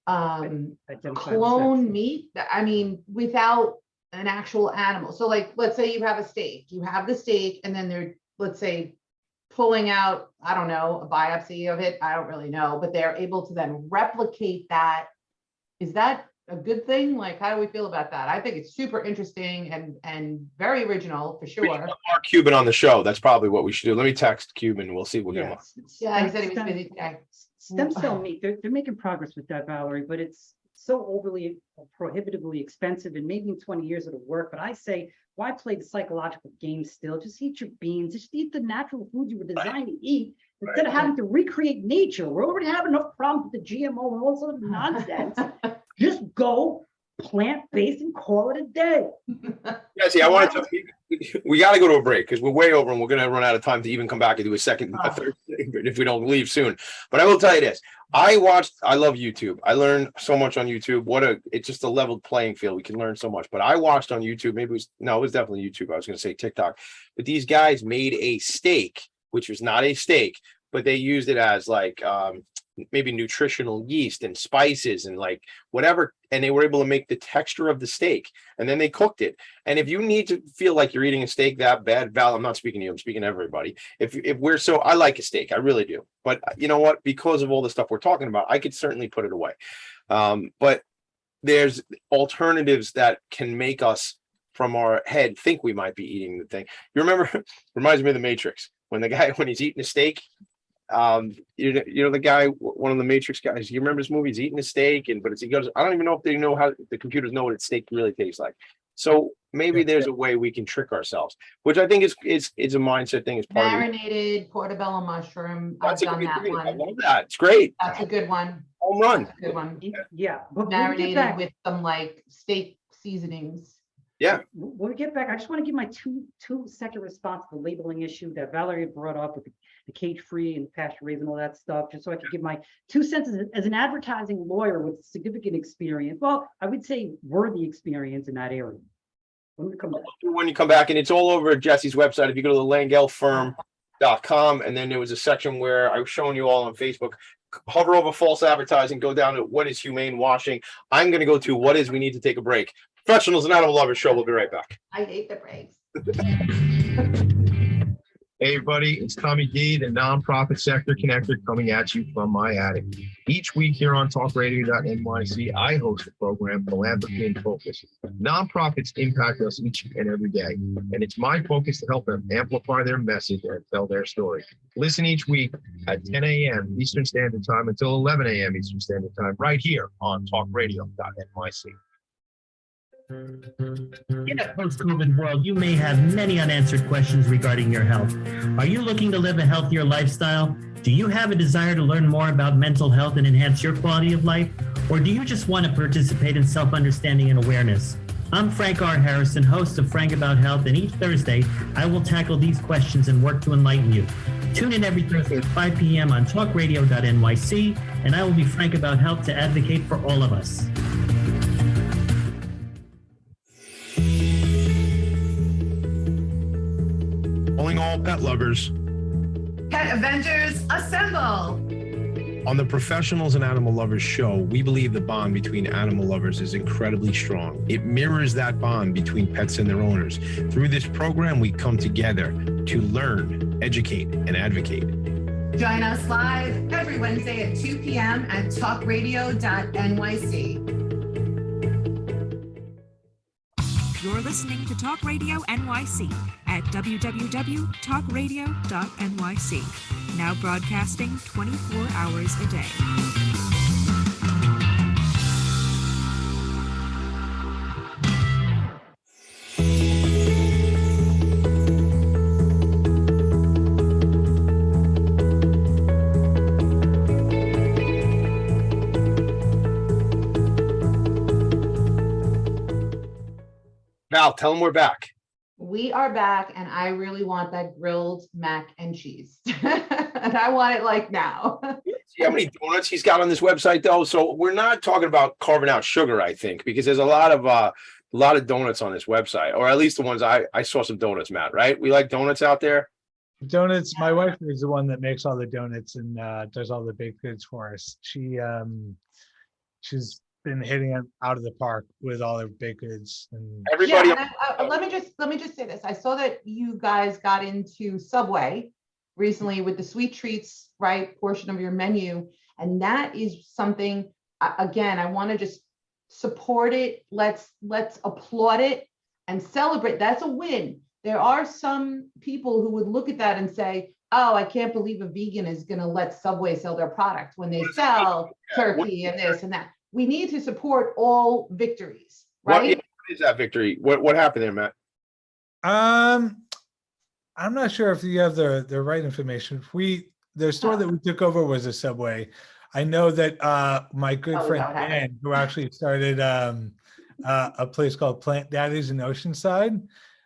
clone meat. I mean, without an actual animal. So like, let's say you have a steak, you have the steak, and then they're, let's say, pulling out, I don't know, a biopsy of it. I don't really know, but they're able to then replicate that. Is that a good thing? Like, how do we feel about that? I think it's super interesting and very original for sure. Mark Cuban on the show. That's probably what we should do. Let me text Cuban and we'll see if we'll get him on. Yeah, he said he was busy today. Stem cell meat, they're making progress with that, Valerie, but it's so overly prohibitively expensive, and maybe in 20 years it'll work. But I say, why play the psychological game still? Just eat your beans, just eat the natural food you were designed to eat, instead of having to recreate nature. We're already having enough problems with the GMO and all sort of nonsense. Just go plant-based and call it a day. Jesse, I wanted to, we got to go to a break because we're way over and we're going to run out of time to even come back and do a third segment if we don't leave soon. But I will tell you this. I love YouTube. I learn so much on YouTube. It's just a leveled playing field. We can learn so much. But I watched on YouTube, it was definitely YouTube. I was going to say TikTok. But these guys made a steak, which was not a steak, but they used it as like maybe nutritional yeast and spices and like whatever, and they were able to make the texture of the steak, and then they cooked it. And if you need to feel like you're eating a steak that bad, Val, I'm not speaking to you, I'm speaking to everybody. I like a steak, I really do, but you know what, because of all the stuff we're talking about, I could certainly put it away. But there's alternatives that can make us from our head think we might be eating the thing. You remember, reminds me of the Matrix, when he's eating a steak, you know the guy, one of the Matrix guys, you remember this movie, he's eating a steak, he goes, I don't even know if they know how the computers know what a steak really tastes like. So maybe there's a way we can trick ourselves, which I think is a mindset thing. Is part marinated portobello mushroom. I've done that one. I love that. It's great. That's a good one. Home run. That's a good one. Yeah. But marinated with some like steak seasonings. Yeah. When we get back, I just want to give my two-second response to the labeling issue that Valerie brought up with the cage-free and pasture-raised and all that stuff, just so I can give my 2 cents as an advertising lawyer with significant experience. Well, I would say worthy experience in that area. When you come back, and it's all over Jesse's website. If you go to the langelfirm.com, and then there was a section where I was showing you all on Facebook, hover over false advertising, go down to what is humane washing. I'm going to go to what is we need to take a break. Professionals and Animal Lovers Show. We'll be right back. I hate the breaks. Hey, everybody, it's Tommy D, the nonprofit sector connector, coming at you from my attic. Each week here on talkradio.nyc, I host the program Philanthropy in Focus. Nonprofits impact us each and every day, and it's my focus to help them amplify their message and tell their story. Listen each week at 10 a.m. Eastern Standard Time until 11 a.m. Eastern Standard Time, right here on talkradio.nyc. In a post-COVID world, you may have many unanswered questions regarding your health. Are you looking to live a healthier lifestyle? Do you have a desire to learn more about mental health and enhance your quality of life? Or do you just want to participate in self-understanding and awareness? I'm Frank R. Harrison, host of Frank About Health, and each Thursday, I will tackle these questions and work to enlighten you. Tune in every Thursday at 5 p.m. on talkradio.nyc, and I will be frank about health to advocate for all of us. Calling all pet lovers. Pet Avengers, assemble! On the Professionals and Animal Lovers show, we believe the bond between animal lovers is incredibly strong. It mirrors that bond between pets and their owners. Through this program, we come together to learn, educate, and advocate. Join us live every Wednesday at 2 p.m. at talkradio.nyc. You're listening to Talk Radio NYC at www.talkradio.nyc. Now broadcasting 24 hours a day. Val, tell them we're back. We are back, and I really want that grilled mac and cheese. And I want it like now. See how many donuts he's got on this website, though? So we're not talking about carving out sugar, I think, because there's a lot of donuts on this website, or at least the ones I saw some donuts, Matt, right? We like donuts out there. Donuts. My wife is the one that makes all the donuts and does all the baked goods for us. She's been hitting it out of the park with all her baked goods. And everybody. Yeah, and let me just say this. I saw that you guys got into Subway recently with the sweet treats, right, portion of your menu, and that is something. Again, I want to just support it. Let's applaud it and celebrate. That's a win. There are some people who would look at that and say, "Oh, I can't believe a vegan is going to let Subway sell their product when they sell turkey and this and that." We need to support all victories, right? What is that victory? What happened there, Matt? I'm not sure if you have the right information. The store that we took over was a Subway. I know that my good friend Dan, who actually started a place called Plant Daddies in Oceanside.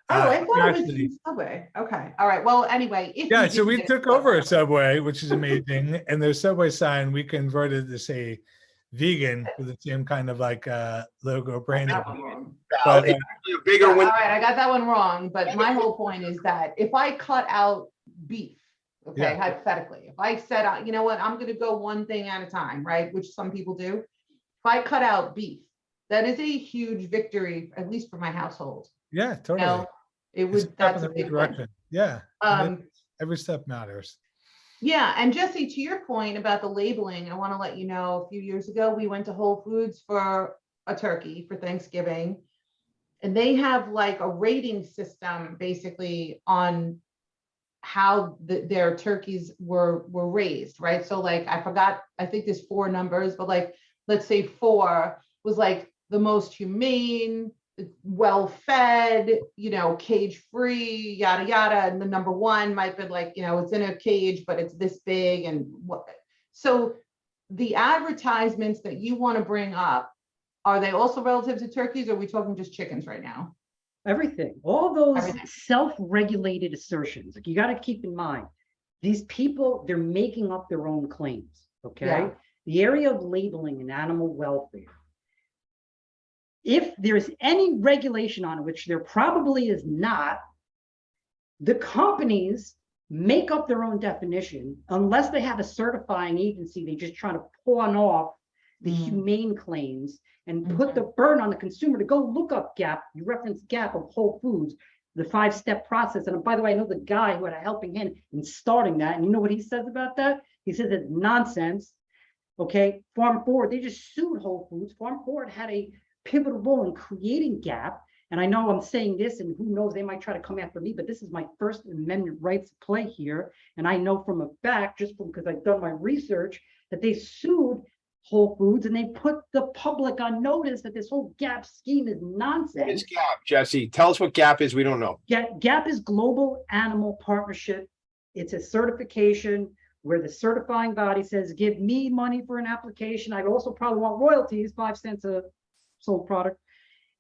I thought it was Subway. Okay. All right. Well, anyway. So we took over a Subway, which is amazing. And their Subway sign, we converted to say vegan with the same kind of like logo branding. But, a bigger win. All right, I got that one wrong. But my whole point is that if I cut out beef, okay, hypothetically, if I said, you know what, I'm going to go one thing at a time, right, which some people do. If I cut out beef, that is a huge victory, at least for my household. Yeah, totally. You know, it would. That's a big direction. Yeah. Every step matters. Yeah, and Jesse, to your point about the labeling, I want to let you know a few years ago, we went to Whole Foods for a turkey for Thanksgiving, and they have like a rating system basically on how their turkeys were raised, right? So like, I forgot, I think there's 4 numbers, but like, let's say 4 was like the most humane, well-fed, cage-free, yada, yada. And the number 1 might be like, it's in a cage, but it's this big. And what? So the advertisements that you want to bring up, are they also relative to turkeys? Or are we talking just chickens right now? Everything, all those self-regulated assertions. Like, you got to keep in mind, these people, they're making up their own claims. Okay. Yeah. The area of labeling and animal welfare, if there's any regulation on it, which there probably is not, the companies make up their own definition unless they have a certifying agency. They just try to pawn off the humane claims and put the burden on the consumer to go look up GAP. You referenced GAP of Whole Foods, the 5-step process. And by the way, I know the guy who had a helping hand in starting that. And you know what he says about that? He says it's nonsense. Okay, Farm Forward, they just sued Whole Foods. Farm Forward had a pivotal role in creating GAP. And I know I'm saying this, and who knows, they might try to come after me, but this is my First Amendment rights play here. And I know from a fact, just because I've done my research, that they sued Whole Foods and they put the public on notice that this whole GAP scheme is nonsense. What is GAP, Jesse? Tell us what GAP is. We don't know. GAP is Global Animal Partnership. It's a certification where the certifying body says, give me money for an application. I also probably want royalties, 5 cents a sold product,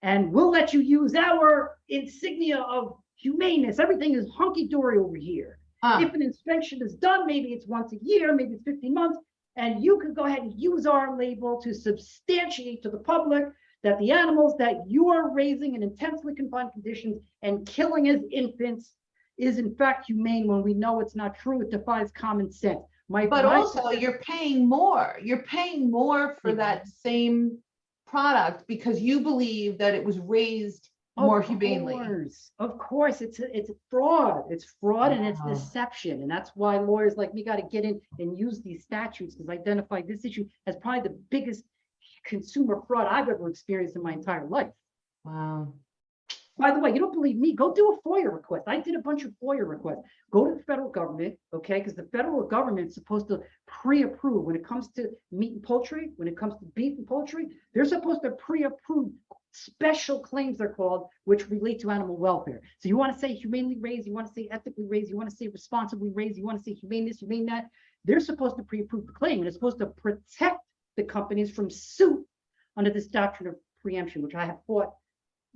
and we'll let you use our insignia of humaneness. Everything is hunky-dory over here. If an inspection is done, maybe it's once a year, maybe it's 15 months, and you could go ahead and use our label to substantiate to the public that the animals that you are raising in intensely confined conditions and killing as infants is in fact humane, when we know it's not true. It defies common sense. But also you're paying more. You're paying more for that same product because you believe that it was raised more humanely. Of course, it's a fraud. It's fraud and it's deception. And that's why lawyers like me got to get in and use these statutes, because identify this issue as probably the biggest consumer fraud I've ever experienced in my entire life. Wow. By the way, you don't believe me? Go do a FOIA request. I did a bunch of FOIA requests. Go to the federal government, okay? Because the federal government is supposed to pre-approve when it comes to meat and poultry, when it comes to beef and poultry. They're supposed to pre-approve special claims, they're called, which relate to animal welfare. So you want to say humanely raised, you want to say ethically raised, you want to say responsibly raised, you want to say humane this, humane that. They're supposed to pre-approve the claim, and it's supposed to protect the companies from suit under this doctrine of preemption, which I have fought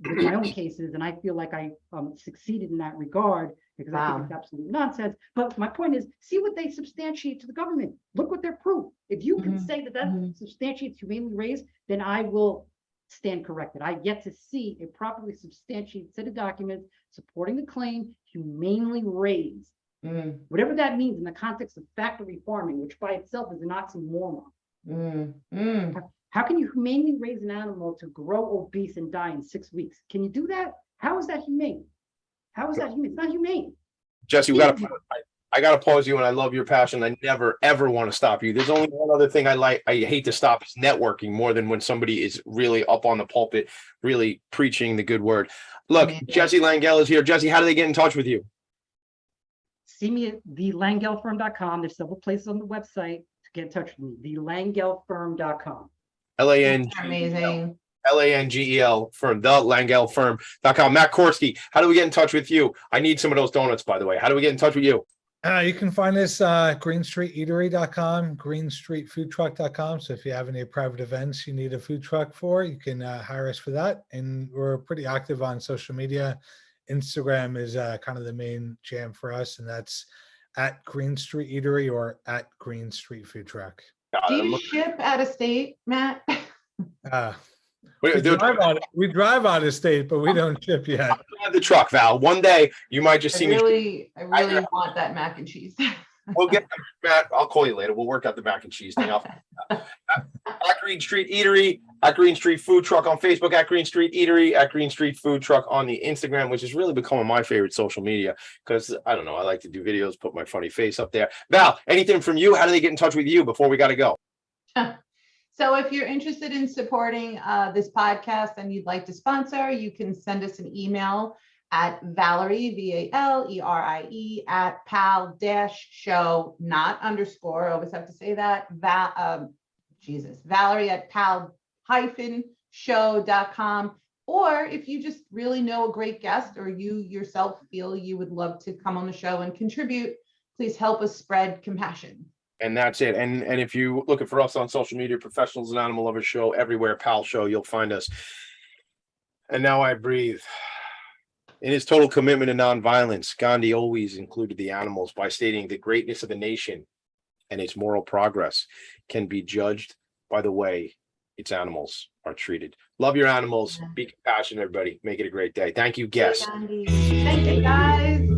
with my own cases, and I feel like I succeeded in that regard, because I think it's absolute nonsense. But my point is, see what they substantiate to the government. Look what their proof. If you can say that that substantiates humanely raised, then I will stand corrected. I've yet to see a properly substantiated set of documents supporting the claim humanely raised. Whatever that means in the context of factory farming, which by itself is an oxymoron. How can you humanely raise an animal to grow obese and die in 6 weeks? Can you do that? How is that humane? How is that humane? It's not humane. Jesse, I got to pause you, and I love your passion. I never, ever want to stop you. There's only one other thing I hate to stop is networking more than when somebody is really up on the pulpit, really preaching the good word. Look, Jesse Langel is here. Jesse, how do they get in touch with you? See me at thelangelfirm.com. There's several places on the website to get in touch with me. Thelangelfirm.com. Amazing. Langel firm, thelangelfirm.com. Matt Korsky, how do we get in touch with you? I need some of those donuts, by the way. How do we get in touch with you? You can find us greenstreeteatery.com, greenstreetfoodtruck.com. So if you have any private events you need a food truck for, you can hire us for that. And we're pretty active on social media. Instagram is kind of the main jam for us, and that's at Green Street Eatery or at Green Street Food Truck. Do you ship out of state, Matt? We drive out of state, but we don't ship yet. Drive the truck, Val. One day you might just see me. I really want that mac and cheese. We'll get Matt. I'll call you later. We'll work out the mac and cheese thing. At Green Street Eatery, at Green Street Food Truck on Facebook, at Green Street Eatery, at Green Street Food Truck on the Instagram, which is really becoming my favorite social media because I don't know. I like to do videos, put my funny face up there. Val, anything from you? How do they get in touch with you before we got to go? So if you're interested in supporting this podcast and you'd like to sponsor, you can send us an email at Valerie, Valerie, at P.A.L-show, not underscore. I always have to say that. Valerie at P.A.L-show.com. Or if you just really know a great guest or you yourself feel you would love to come on the show and contribute, please help us spread compassion. And that's it. And if you're looking for us on social media, Professionals and Animal Lovers Show, everywhere, P.A.L Show, you'll find us. And now I breathe. In his total commitment to nonviolence, Gandhi always included the animals by stating the greatness of a nation and its moral progress can be judged by the way its animals are treated. Love your animals. Be compassionate, everybody. Make it a great day. Thank you, guests. Thank you, guys.